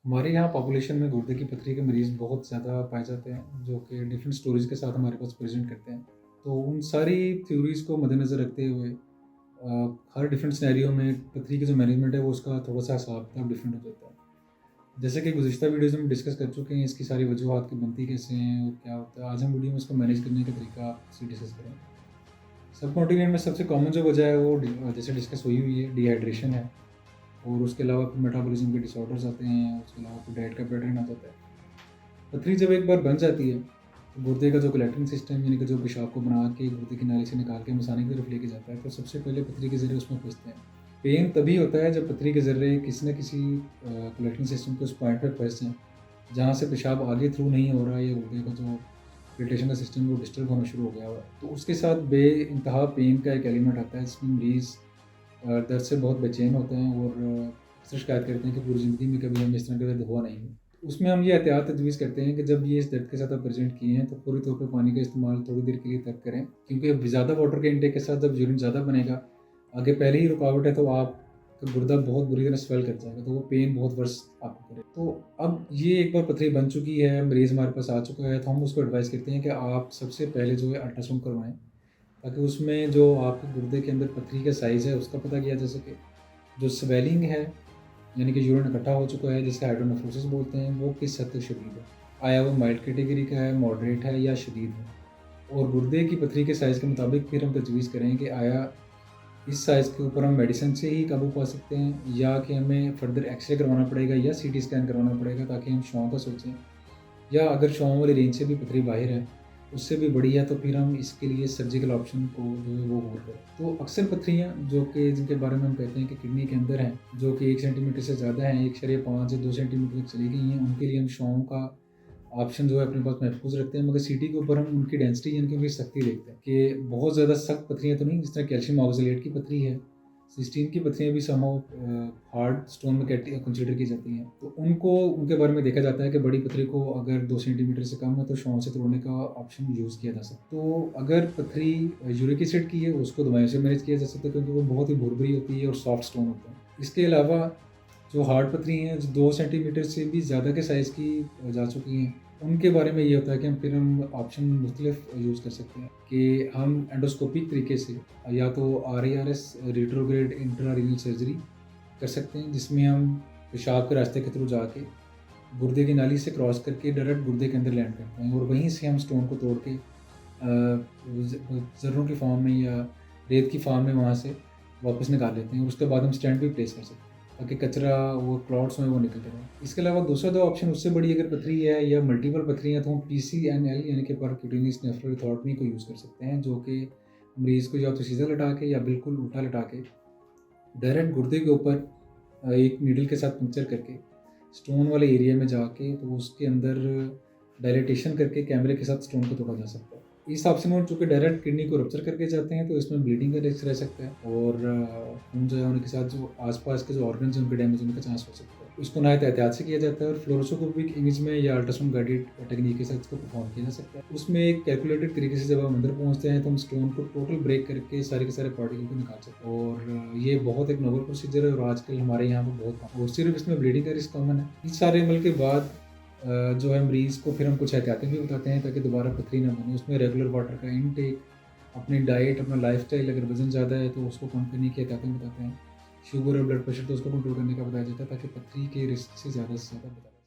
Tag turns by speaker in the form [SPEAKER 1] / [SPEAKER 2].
[SPEAKER 1] हमारे यहाँ पॉपुलेशन में गुर्दे की पथरी के मरीज़ बहुत ज़्यादा पाए जाते हैं, जो कि डिफरेंट स्टोरीज़ के साथ हमारे पास प्रेज़ेंट करते हैं। तो उन सारी थ्योरीज़ को मद्देनज़र रखते हुए हर डिफरेंट सिनेरियो में पथरी की जो मैनेजमेंट है, वो उसका थोड़ा-सा हिसाब-किताब डिफरेंट हो जाता है। जैसे कि गुज़िश्ता वीडियोज़ में डिस्कस कर चुके हैं, इसकी सारी वजूहात की बनती कैसे हैं और क्या होता है। आज हम वीडियो में इसको मैनेज करने का तरीका आपसे डिस्कस करेंगे। सबकॉन्टिनेंट में सबसे कॉमन जो वजह है, वो जैसे डिस्कस हुई है, डिहाइड्रेशन है। और उसके अलावा फिर मेटाबॉलिज्म के डिसऑर्डर्स आते हैं, उसके अलावा फिर डाइट का पैटर्न आ जाता है। पथरी जब एक बार बन जाती है, तो गुर्दे का जो कलेक्टिंग सिस्टम यानी कि जो पेशाब को बना के गुर्दे की नाली से निकाल के मसाने की तरफ लेके जाता है, तो सबसे पहले पथरी के ज़रिए उसमें फँसते हैं। पेन तभी होता है जब पथरी के ज़रिए किसी न किसी कलेक्टिंग सिस्टम के उस पॉइंट पे फँस जाएँ, जहाँ से पेशाब आगे थ्रू नहीं हो रहा है या गुर्दे का जो फिल्ट्रेशन का सिस्टम है वो डिस्टर्ब होना शुरू हो गया हुआ है। तो उसके साथ बेइंतहा पेन का एक एलिमेंट आता है, जिसमें मरीज़ दर्द से बहुत बेचैन होते हैं और अक्सर शिकायत करते हैं कि पूरी ज़िंदगी में कभी हमें इस तरह का दर्द हुआ नहीं है। उसमें हम ये एहतियात तजवीज़ करते हैं कि जब ये इस दर्द के साथ आप प्रेज़ेंट किए हैं, तो पूरे तौर पे पानी का इस्तेमाल थोड़ी देर के लिए तक करें, क्योंकि अब ज़्यादा वाटर के इंटेक के साथ जब यूरिन ज़्यादा बनेगा, आगे पहले ही रुकावट है, तो आपका गुर्दा बहुत बुरी तरह स्वेल कर जाएगा, तो वो पेन बहुत वर्स आपको करेगा। तो अब ये एक बार पथरी बन चुकी है, मरीज़ हमारे पास आ चुका है, तो हम उसको एडवाइस करते हैं कि आप सबसे पहले जो है अल्ट्रासाउंड करवाएँ, ताकि उसमें जो आपके गुर्दे के अंदर पथरी का साइज़ है, उसका पता किया जा सके। जो स्वेलिंग है, यानी कि यूरिन इकट्ठा हो चुका है, जिसे हाइड्रोनेफ्रोसिस बोलते हैं, वो किस हद तक शदीद है। आया वो माइल्ड कैटेगरी का है, मॉडरेट है या शदीद है। और गुर्दे की पथरी के साइज़ के मुताबिक फिर हम तजवीज़ करें कि आया इस साइज़ के ऊपर हम मेडिसिन से ही काबू पा सकते हैं, या कि हमें फर्दर एक्स-रे करवाना पड़ेगा या सीटी स्कैन करवाना पड़ेगा, ताकि हम शुआओं का सोचें। या अगर शुआओं वाली रेंज से भी पथरी बाहर है, उससे भी बड़ी है, तो फिर हम इसके लिए सर्जिकल ऑप्शन को जो है वो गौर करें। तो अक्सर पथरियाँ जो कि जिनके बारे में हम कहते हैं कि किडनी के अंदर हैं, जो कि 1 सेंटीमीटर से ज़्यादा हैं, 1.5 या 2 सेंटीमीटर तक चली गई हैं, उनके लिए हम शुआओं का ऑप्शन जो है अपने पास महफूज़ रखते हैं। मगर सीटी के ऊपर हम उनकी डेंसिटी यानी कि उनकी सख्ती देखते हैं कि बहुत ज़्यादा सख्त पथरियाँ तो नहीं, जिस तरह कैल्शियम ऑक्सलेट की पथरी है, सिस्टीन की पथरियाँ भी समहाउ हार्ड स्टोन में कंसीडर की जाती हैं। तो उनको उनके बारे में देखा जाता है कि बड़ी पथरी को अगर 2 सेंटीमीटर से कम है, तो शुआओं से तोड़ने का ऑप्शन यूज़ किया जा सकता है। तो अगर पथरी यूरिक एसिड की है, उसको दवाइयों से मैनेज किया जा सकता है, क्योंकि वो बहुत ही भुरभुरी होती है और सॉफ्ट स्टोन होता है। इसके अलावा जो हार्ड पथरी हैं, जो 2 सेंटीमीटर से भी ज़्यादा के साइज़ की जा चुकी हैं, उनके बारे में ये होता है कि हम ऑप्शन मुख्तलिफ यूज़ कर सकते हैं कि हम एंडोस्कोपिक तरीके से या तो RARS रेट्रोग्रेड इंट्रारीनल सर्जरी कर सकते हैं, जिसमें हम पेशाब के रास्ते के थ्रू जाके गुर्दे की नाली से क्रॉस करके डायरेक्ट गुर्दे के अंदर लैंड करते हैं, और वहीं से हम स्टोन को तोड़ के ज़र्रों की फॉर्म में या रेत की फॉर्म में वहाँ से वापस निकाल लेते हैं, और उसके बाद हम स्टेंट भी प्लेस कर सकते हैं, ताकि कचरा वो क्लॉट्स में वो निकलते रहें। इसके अलावा दूसरा जो ऑप्शन उससे बड़ी अगर पथरी है या मल्टीपल पथरी है, तो हम PCNL यानी कि परक्यूटेनियस नेफ्रोलिथोटमी को यूज़ कर सकते हैं, जो कि मरीज़ को या तो सीधा लटा के या बिल्कुल उल्टा लटा के डायरेक्ट गुर्दे के ऊपर एक नीडल के साथ पंक्चर करके स्टोन वाले एरिया में जाके, तो उसके अंदर डायलेटेशन करके कैमरे के साथ स्टोन को तोड़ा जा सकता है। इस ऑप्शन में चूँकि डायरेक्ट किडनी को रप्चर करके जाते हैं, तो इसमें ब्लीडिंग का रिस्क रह सकता है, और खून जो है उनके साथ जो आस-पास के जो ऑर्गन्स हैं, उनके डैमेज होने का चांस हो सकता है। इसको नहायत एहतियात से किया जाता है, और फ्लोरोस्कोपिक इमेज में या अल्ट्रासाउंड गाइडेड टेक्नीक के साथ इसको परफॉर्म किया जा सकता है। उसमें एक कैलकुलेटेड तरीके से जब हम अंदर पहुँचते हैं, तो हम स्टोन को टोटल ब्रेक करके सारे के सारे पार्टिकल को निकाल सकते हैं, और ये बहुत एक नोबल प्रोसीजर है, और आजकल हमारे यहाँ पे बहुत और सिर्फ इसमें ब्लीडिंग का रिस्क कॉमन है। इस सारे अमल के बाद जो है मरीज़ को फिर हम कुछ एहतियातें भी बताते हैं, ताकि दोबारा पथरी ना बने। उसमें रेगुलर वाटर का इनटेक, अपनी डाइट, अपना लाइफ़स्टाइल, अगर वज़न ज़्यादा है तो उसको कम करने की एहतियातें बताते हैं। शुगर और ब्लड प्रेशर तो उसको कंट्रोल करने का बताया जाता है, ताकि पथरी के रिस्क से ज़्यादा बताया